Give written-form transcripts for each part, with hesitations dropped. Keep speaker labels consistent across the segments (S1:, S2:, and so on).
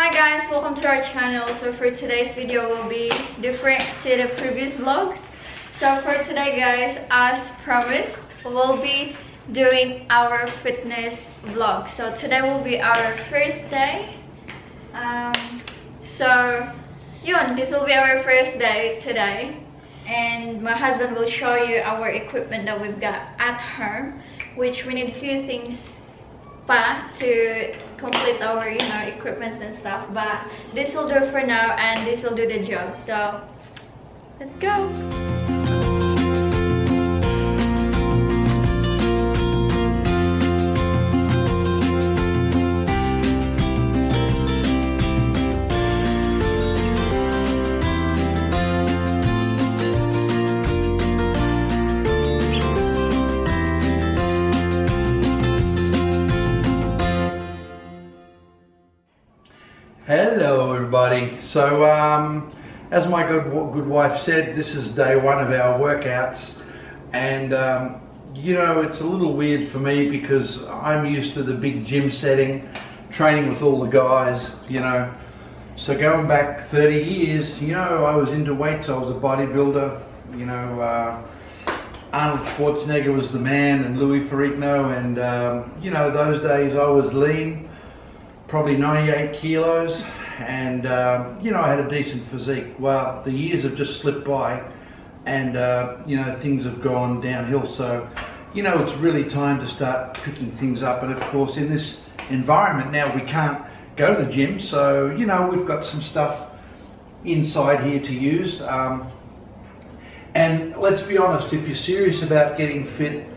S1: Hi guys, welcome to our channel. So for today's video will be different to the previous vlogs. So for today guys, as promised, we'll be doing our fitness vlog. So today will be our first day. This will be our first day today. And my husband will show you our equipment that we've got at home, which we need a few things to complete our equipments and stuff, but this will do for now and this will do the job. So let's go.
S2: Hello everybody. So as my good wife said, this is day one of our workouts, and it's a little weird for me because I'm used to the big gym setting, training with all the guys, so going back 30 years, I was into weights, I was a bodybuilder, Arnold Schwarzenegger was the man, and Louis Ferrigno, and those days I was lean, probably 98 kilos, and I had a decent physique. Well, the years have just slipped by, and things have gone downhill, so it's really time to start picking things up. And of course, in this environment now, we can't go to the gym, so we've got some stuff inside here to use, and let's be honest, if you're serious about getting fit,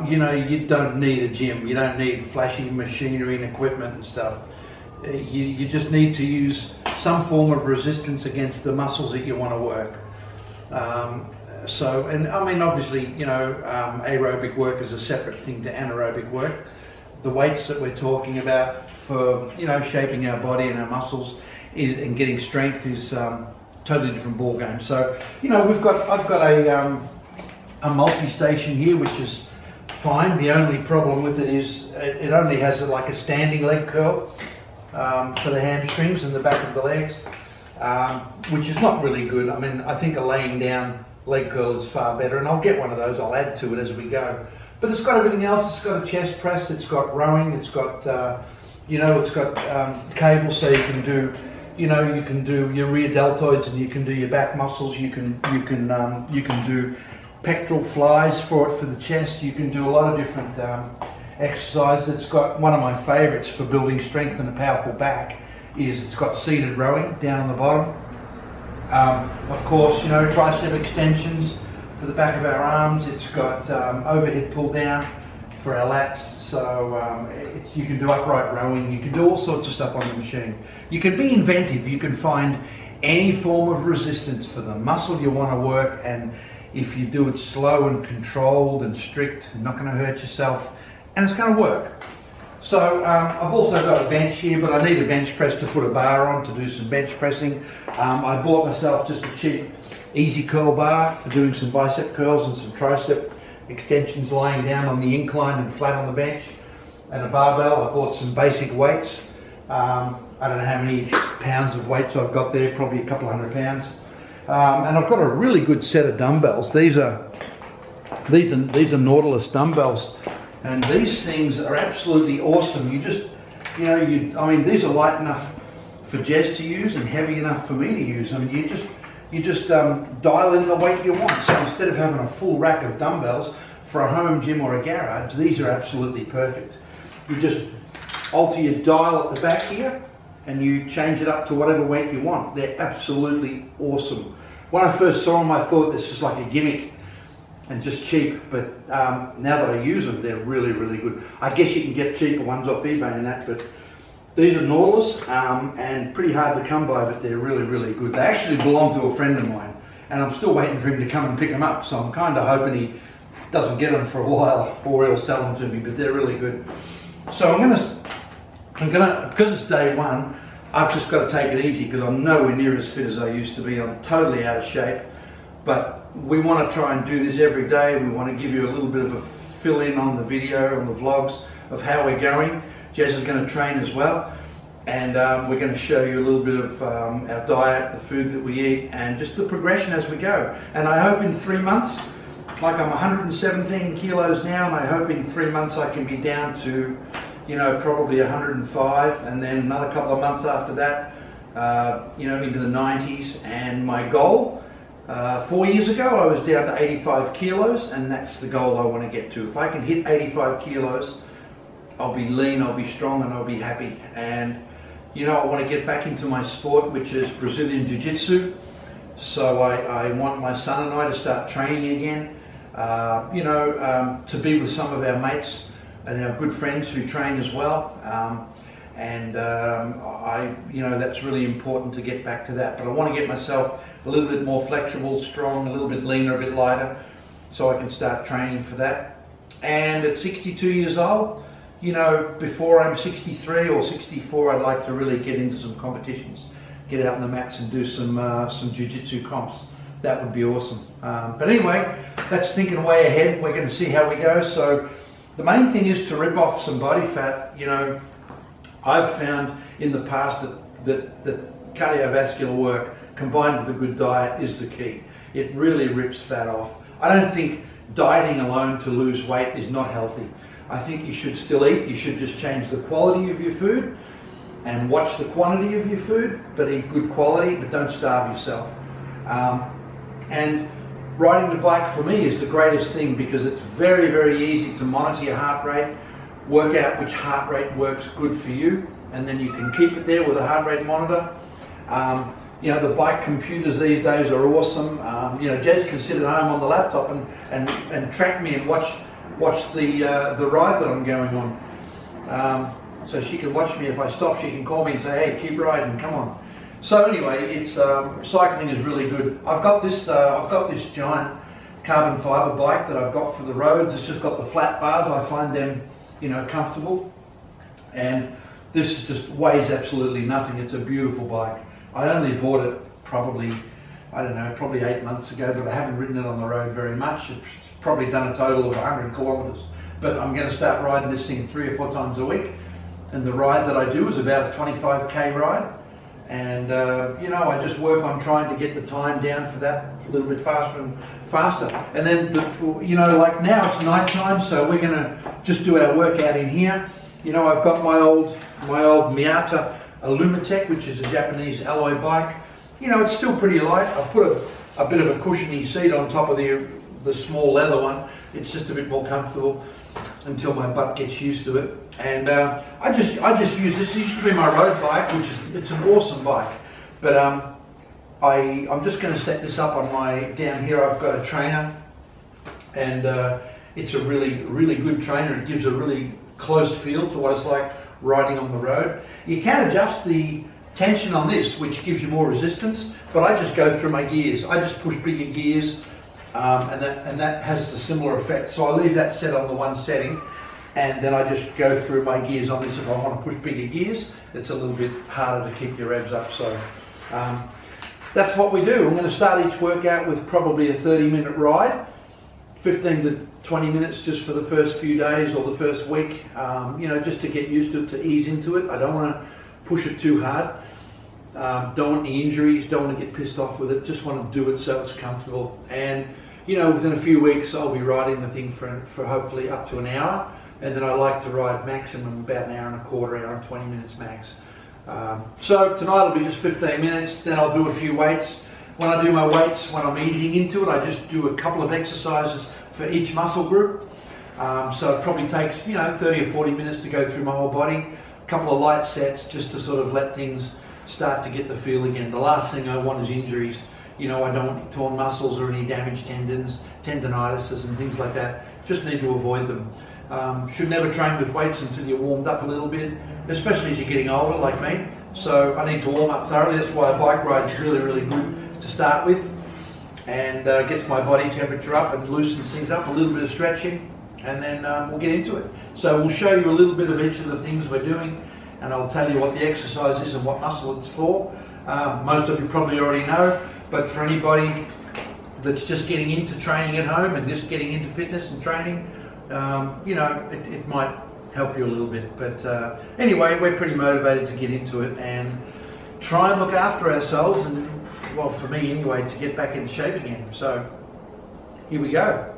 S2: you don't need a gym, you don't need flashy machinery and equipment and stuff. You just need to use some form of resistance against the muscles that you want to work. Obviously, aerobic work is a separate thing to anaerobic work. The weights that we're talking about for, shaping our body and our muscles and getting strength is totally different ball game. So, I've got a multi-station here, which is fine. The only problem with it is it only has like a standing leg curl for the hamstrings and the back of the legs, which is not really good. I mean, I think a laying down leg curl is far better, and I'll get one of those. I'll add to it as we go. But it's got everything else. It's got a chest press. It's got rowing. It's got cables, so you can do. You can do your rear deltoids and you can do your back muscles. You can do pectoral flies for the chest. You can do a lot of different exercises. It's got one of my favorites for building strength and a powerful back is it's got seated rowing down on the bottom. Of course, tricep extensions for the back of our arms. It's got overhead pull down for our lats. So you can do upright rowing. You can do all sorts of stuff on the machine. You can be inventive. You can find any form of resistance for the muscle you want to work, and if you do it slow and controlled and strict, you're not going to hurt yourself, and it's going to work. So I've also got a bench here, but I need a bench press to put a bar on to do some bench pressing. I bought myself just a cheap easy curl bar for doing some bicep curls and some tricep extensions lying down on the incline and flat on the bench, and a barbell. I bought some basic weights. I don't know how many pounds of weights I've got there, probably a couple hundred pounds. And I've got a really good set of dumbbells. These are Nautilus dumbbells, and these things are absolutely awesome. These are light enough for Jezz to use and heavy enough for me to use. I mean, you just dial in the weight you want. So instead of having a full rack of dumbbells for a home gym or a garage, these are absolutely perfect. You just alter your dial at the back here, and you change it up to whatever weight you want. They're absolutely awesome. When I first saw them, I thought this was like a gimmick and just cheap, but now that I use them, they're really, really good. I guess you can get cheaper ones off eBay and that, but these are Nautilus, and pretty hard to come by, but they're really, really good. They actually belong to a friend of mine, and I'm still waiting for him to come and pick them up, so I'm kind of hoping he doesn't get them for a while, or he'll sell them to me, but they're really good. So I'm gonna, because it's day one, I've just got to take it easy because I'm nowhere near as fit as I used to be. I'm totally out of shape, but we want to try and do this every day. We want to give you a little bit of a fill in on the video, on the vlogs of how we're going. Jezz is going to train as well. and we're going to show you a little bit of our diet, the food that we eat, and just the progression as we go. And I hope in 3 months, like I'm 117 kilos now, and I hope in 3 months I can be down to, you know, probably 105, and then another couple of months after that, you know, into the 90s. And my goal, 4 years ago, I was down to 85 kilos, and that's the goal I want to get to. If I can hit 85 kilos, I'll be lean, I'll be strong, and I'll be happy. And you know, I want to get back into my sport, which is Brazilian Jiu-Jitsu. So I want my son and I to start training again. You know, to be with some of our mates and our good friends who train as well. You know, that's really important to get back to that. But I want to get myself a little bit more flexible, strong, a little bit leaner, a bit lighter, so I can start training for that. And at 62 years old, you know, before I'm 63 or 64, I'd like to really get into some competitions, get out on the mats and do some jiu-jitsu comps. That would be awesome. But anyway, that's thinking way ahead. We're going to see how we go. So the main thing is to rip off some body fat. You know, I've found in the past that cardiovascular work combined with a good diet is the key. It really rips fat off. I don't think dieting alone to lose weight is not healthy. I think you should still eat. You should just change the quality of your food and watch the quantity of your food, but eat good quality, but don't starve yourself. And riding the bike for me is the greatest thing, because it's very, very easy to monitor your heart rate, work out which heart rate works good for you, and then you can keep it there with a heart rate monitor. You know, the bike computers these days are awesome. You know, Jezz can sit at home on the laptop and track me and watch the ride that I'm going on. So she can watch me. If I stop, she can call me and say, hey, keep riding, come on. So anyway, it's cycling is really good. I've got this giant carbon fiber bike that I've got for the roads. It's just got the flat bars. I find them, you know, comfortable. And this just weighs absolutely nothing. It's a beautiful bike. I only bought it probably, I don't know, probably 8 months ago, but I haven't ridden it on the road very much. It's probably done a total of 100 kilometres. But I'm going to start riding this thing 3 or 4 times a week. And the ride that I do is about a 25k ride. And you know, I just work on trying to get the time down for that a little bit faster and faster. And then, you know, like now it's night time, so we're going to just do our workout in here. You know, I've got my old Miata Alumatech, which is a Japanese alloy bike. You know, it's still pretty light. I've put a bit of a cushiony seat on top of the small leather one. It's just a bit more comfortable until my butt gets used to it. And I just use this. It used to be my road bike, which is, it's an awesome bike. But I'm just going to set this up on down here I've got a trainer, and it's a really good trainer. It gives a really close feel to what it's like riding on the road. You can adjust the tension on this, which gives you more resistance, but I just go through my gears. I just push bigger gears, and that has a similar effect. So I leave that set on the one setting, and then I just go through my gears on this. If I want to push bigger gears, it's a little bit harder to keep your revs up. So that's what we do. I'm going to start each workout with probably a 30-minute ride, 15 to 20 minutes just for the first few days or the first week, you know, just to get used to it, to ease into it. I don't want to push it too hard. Don't want any injuries, don't want to get pissed off with it, just want to do it so it's comfortable. And you know, within a few weeks I'll be riding the thing for hopefully up to an hour, and then I like to ride maximum about an hour and a quarter, hour and 20 minutes max. So tonight will be just 15 minutes, then I'll do a few weights. When I do my weights, when I'm easing into it, I just do a couple of exercises for each muscle group. So it probably takes, you know, 30 or 40 minutes to go through my whole body. A couple of light sets just to sort of let things start to get the feel again. The last thing I want is injuries. You know, I don't want torn muscles or any damaged tendons, tendinitises and things like that. Just need to avoid them. Should never train with weights until you're warmed up a little bit, especially as you're getting older like me. So I need to warm up thoroughly. That's why a bike ride is really, really good to start with, and gets my body temperature up and loosens things up, a little bit of stretching, and then we'll get into it. So we'll show you a little bit of each of the things we're doing, and I'll tell you what the exercise is and what muscle it's for. Most of you probably already know, but for anybody that's just getting into training at home and just getting into fitness and training, you know, it might help you a little bit. But anyway, we're pretty motivated to get into it and try and look after ourselves, and well, for me anyway, to get back in shape again. So here we go.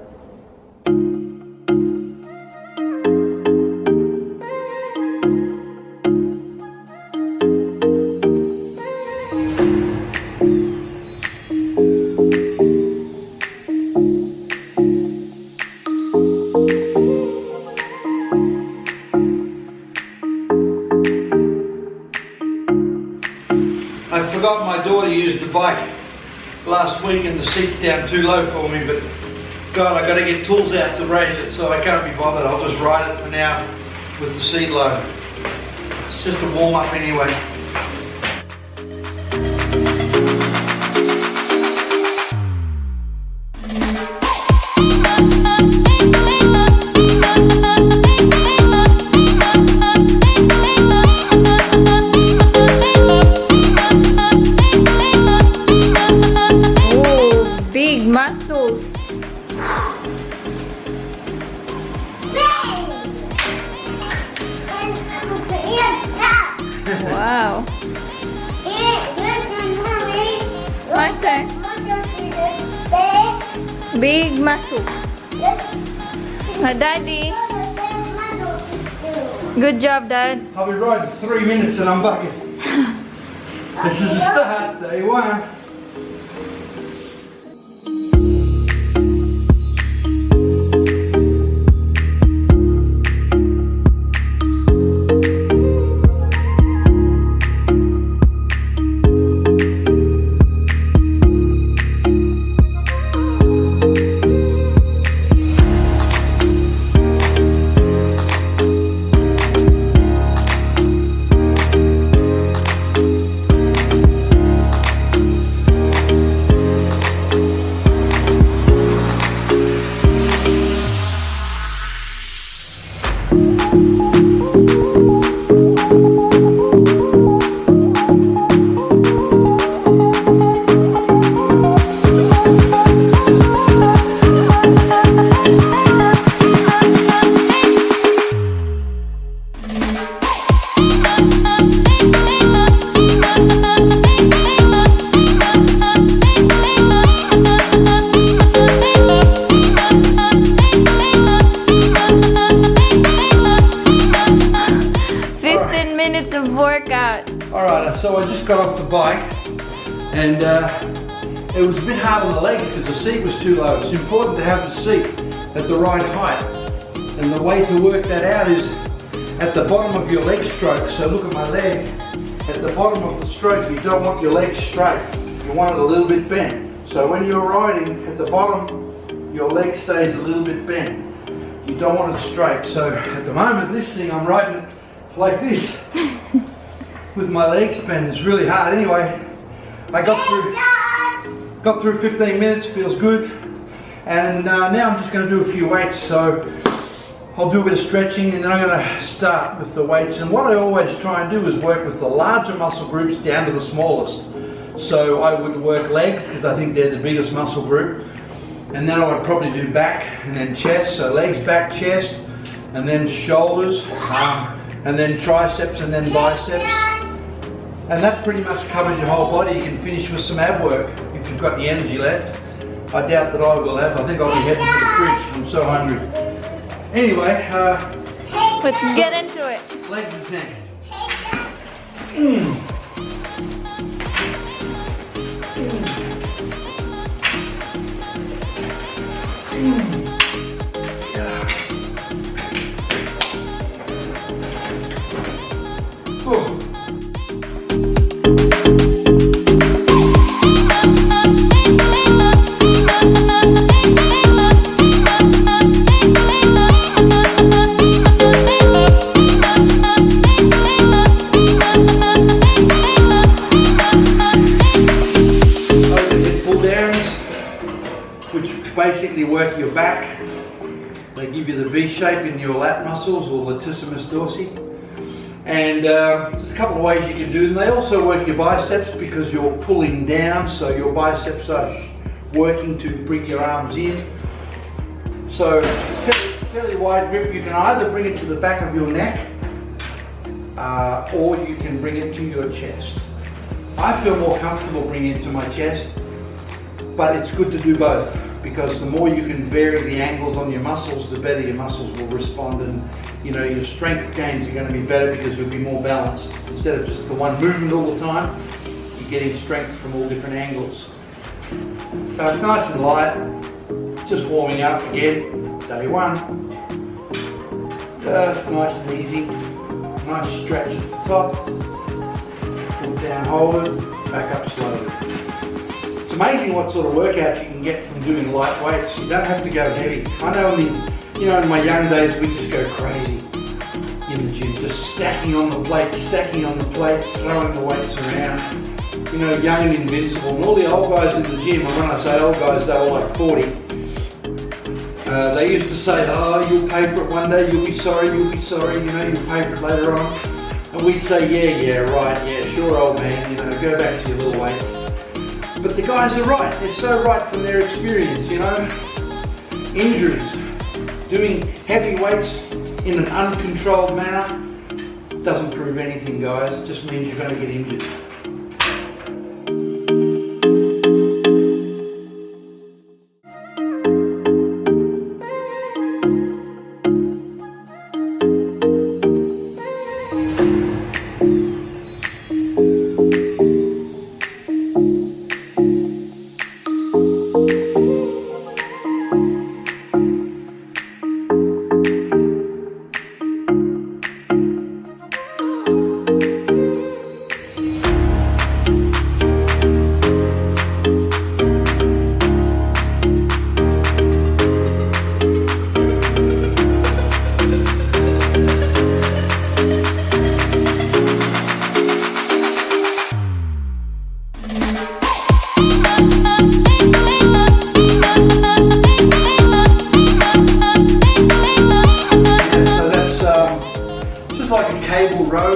S2: I forgot my daughter used the bike last week and the seat's down too low for me, but God, I got to get tools out to raise it, so I can't be bothered. I'll just ride it for now with the seat low. It's just a warm up anyway.
S1: Muscles. Wow. Okay. Big muscles. Daddy. Good job, Dad.
S2: I'll be riding 3 minutes and I'm bucking. This is the start, day one. Alright, so I just got off the bike and it was a bit hard on the legs because the seat was too low. It's important to have the seat at the right height, and the way to work that out is at the bottom of your leg stroke. So look at my leg. At the bottom of the stroke, you don't want your leg straight. You want it a little bit bent. So when you're riding, at the bottom, your leg stays a little bit bent. You don't want it straight. So at the moment, this thing, I'm riding it like this. With my legs bent. It's really hard. Anyway, I got through 15 minutes, feels good. And now I'm just going to do a few weights. So I'll do a bit of stretching and then I'm going to start with the weights. And what I always try and do is work with the larger muscle groups down to the smallest. So I would work legs because I think they're the biggest muscle group. And then I would probably do back and then chest. So legs, back, chest, and then shoulders, and then triceps and then biceps. And that pretty much covers your whole body. You can finish with some ab work if you've got the energy left. I doubt that I will have. I think I'll be heading for the fridge. I'm so hungry. Anyway,
S1: let's get into it.
S2: Legs is next. Oh. Basically work your back. They give you the V shape in your lat muscles or latissimus dorsi. And there's a couple of ways you can do them. They also work your biceps because you're pulling down, so your biceps are working to bring your arms in. So Fairly wide grip. You can either bring it to the back of your neck or you can bring it to your chest. I feel more comfortable bringing it to my chest, but it's good to do both, because the more you can vary the angles on your muscles, the better your muscles will respond, and you know, your strength gains are going to be better because you'll be more balanced. Instead of just the one movement all the time, you're getting strength from all different angles. So it's nice and light, just warming up again, day one. Just nice and easy, nice stretch at the top, pull down, hold it, back up slowly. It's amazing what sort of workout you can get from doing light weights. You don't have to go heavy. I know in my young days we just go crazy in the gym, just stacking on the plates, throwing the weights around. You know, young and invincible. And all the old guys in the gym, and when I say old guys, they were like 40. They used to say, oh, you'll pay for it one day, you'll be sorry, you know, you'll pay for it later on. And we'd say, yeah, right, yeah, sure, old man, you know, go back to your little weights. But the guys are right, they're so right from their experience, you know. Injuries, doing heavy weights in an uncontrolled manner doesn't prove anything, guys, it just means you're going to get injured.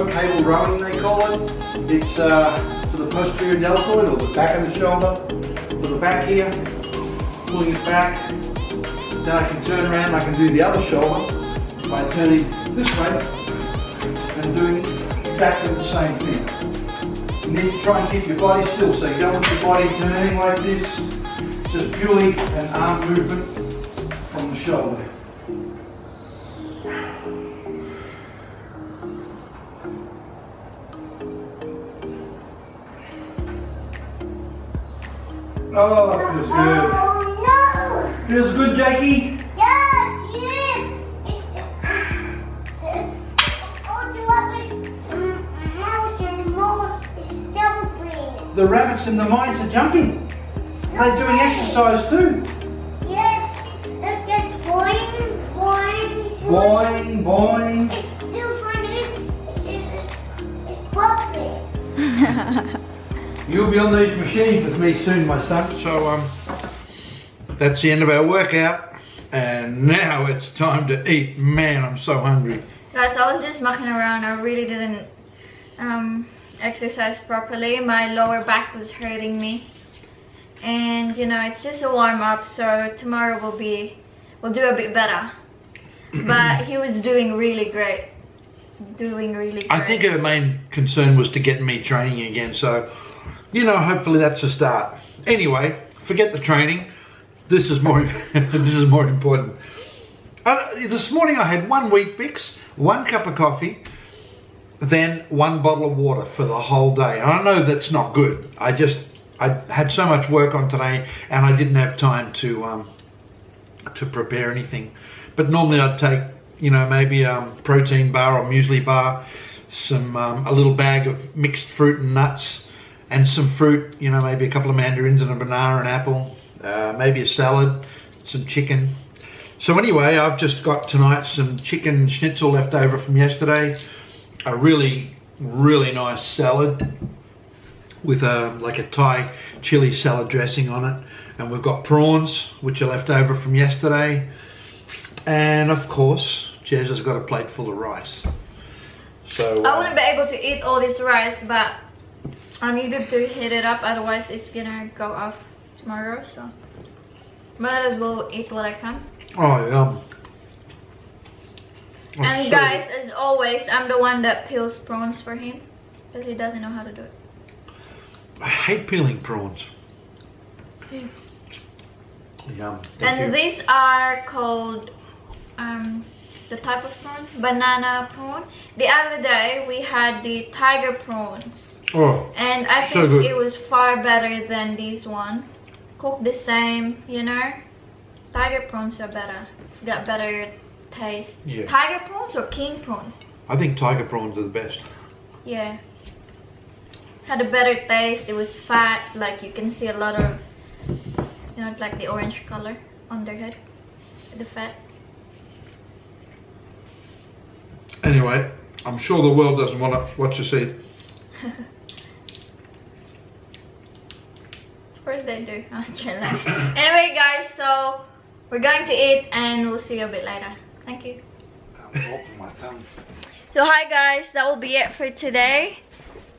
S2: Cable rowing they call it. It's for the posterior deltoid, or the back of the shoulder, for the back here, pulling it back. Then I can turn around, I can do the other shoulder by turning this way and doing exactly the same thing. You need to try and keep your body still, so you don't want your body turning like this, just purely an arm movement from the shoulder. Oh, that feels good.
S3: No!
S2: Feels good, Jakey?
S3: Yes, it's mouse and the mouse is jumping.
S2: The rabbits and the mice are jumping. They're doing exercise too.
S3: Yes, it's just boing, boing,
S2: Boing, boing.
S3: It's still funny. It's puppets.
S2: You'll be on these machines with me soon, my son. So that's the end of our workout, and now it's time to eat. Man, I'm so hungry.
S1: Guys, I was just mucking around. I really didn't exercise properly. My lower back was hurting me, and you know, it's just a warm up. So tomorrow we'll do a bit better. But he was doing really great. I think her main concern was to get me training again. So, you know, hopefully that's a start. Anyway, forget the training. This is more this is more important. This morning I had 1 Wheat Bix, 1 cup of coffee, then 1 bottle of water for the whole day. And I know that's not good. I had so much work on today, and I didn't have time to prepare anything. But normally I'd take, you know, maybe a protein bar or muesli bar, some a little bag of mixed fruit and nuts, and some fruit, you know, maybe a couple of mandarins and a banana and apple, maybe a salad, some chicken. So anyway, I've just got tonight some chicken schnitzel left over from yesterday, a really, really nice salad with like a Thai chili salad dressing on it. And we've got prawns, which are left over from yesterday. And of course, Jezz has got a plate full of rice. So I wouldn't be able to eat all this rice, but I needed to heat it up, otherwise it's gonna go off tomorrow, so might as well eat what I can.
S2: Oh, yum.
S1: And
S2: so
S1: guys, as always, I'm the one that peels prawns for him because he doesn't know how to do it.
S2: I hate peeling prawns. Yum. Thank
S1: And
S2: you.
S1: these are called the type of prawns, banana prawn. The other day we had the tiger prawns,
S2: Oh,
S1: and I
S2: so
S1: think
S2: good.
S1: it was far better than this one. Cooked the same, you know. Tiger prawns are better. It's got better taste.
S2: Yeah.
S1: Tiger prawns or king prawns?
S2: I think tiger prawns are the best.
S1: Yeah. Had a better taste. It was fat. Like you can see a lot of, you know, like the orange color on their head, the fat.
S2: Anyway, I'm sure the world doesn't want what you see.
S1: Of course they do. Anyway, guys, so we're going to eat and we'll see you a bit later. Thank you.
S2: My tongue.
S1: So hi guys, that will be it for today.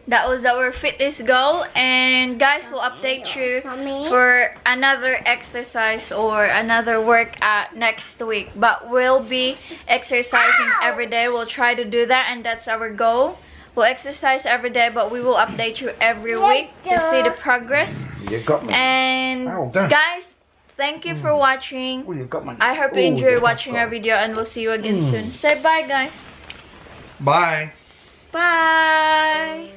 S1: That was our fitness goal, and guys, we'll update you for another exercise or another workout next week. But we'll be exercising every day. We'll try to do that, and that's our goal. We'll exercise every day, but we will update you every week to see the progress.
S2: You got me.
S1: And
S2: Well done.
S1: guys, thank you for watching.
S2: Oh, you got me.
S1: I hope you
S2: Oh,
S1: enjoyed
S2: that's
S1: watching our
S2: good.
S1: video, and we'll see you again soon. Say bye, guys.
S2: Bye.
S1: Bye.